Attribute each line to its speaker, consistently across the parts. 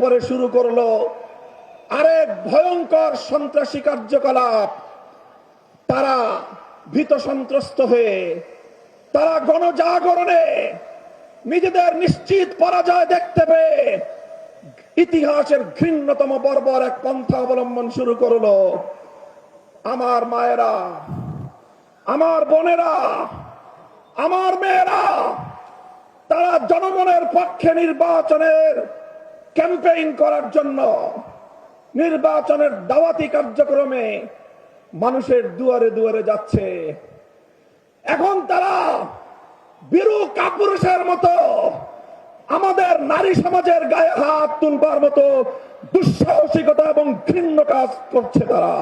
Speaker 1: উপরে শুরু করলো আরেক ভয়ঙ্কর সন্ত্রাসী কার্যকলাপ। তারা ভীত সন্ত্রস্ত হয়ে তারা গণজাগরণে নিজেদের নিশ্চিত পরাজয় দেখতে পেয়ে ইতিহাসের ঘৃণ্যতম বর্বর এক পন্থা অবলম্বন শুরু করলো। আমার মায়েরা, আমার বোনেরা, আমার মেয়েরা, তারা জনগণের পক্ষে নির্বাচনের ক্যাম্পেইন করার জন্য নির্বাচনের দাওয়াতি কার্যক্রমে মানুষের দুয়ারে দুয়ারে যাচ্ছে। এখন তারা বীরু কাপুরুষের মতো আমাদের নারী সমাজের গায়ে হাত তুলবার মতো দুঃসাহসিকতা এবং ঘৃণ্য কাজ করছে তারা।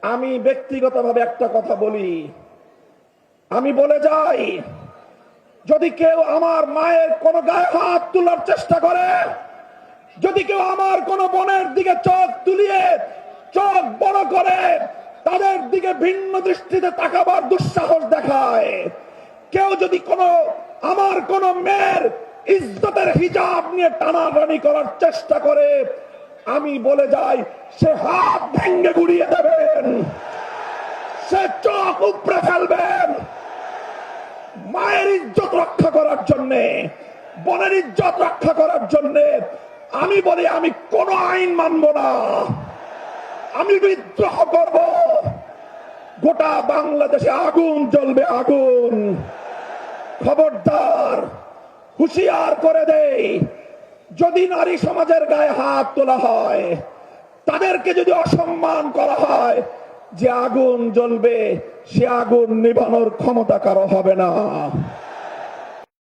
Speaker 1: আমি ব্যক্তিগতভাবে একটা কথা বলি, আমি বলে যাই, যদি কেউ আমার মায়ের কোন গায়ে হাত তোলার চেষ্টা করে, যদি কেউ আমার কোন বোনের দিকে চোখ তুলিয়ে চোখ বড় করে তাদের দিকে ভিন্ন দৃষ্টিতে তাকাবার দুঃসাহস দেখায়, কেউ যদি আমার কোন মেয়ের ইজ্জতের হিজাব নিয়ে টানাটানি করার চেষ্টা করে, আমি বলে যাই, সে হাত ভেঙে গুড়িয়ে দেবেন, সে চোখ উপড়ে ফেলবেন। মায়ের ইজ্জত রক্ষা করার জন্যে, বোনের ইজ্জত রক্ষা করার জন্যে আমি বলি, আমি কোন আইন মানব না, আমি বিদ্রোহ করব। গোটা বাংলাদেশে আগুন জ্বলবে, আগুন। খবরদার, হুঁশিয়ার করে দেই, যদি নারী সমাজের গায়ে হাত তোলা হয়, তাদেরকে যদি অসম্মান করা হয়, যে আগুন জ্বলবে সে আগুন নিভানোর ক্ষমতা কারো হবে না।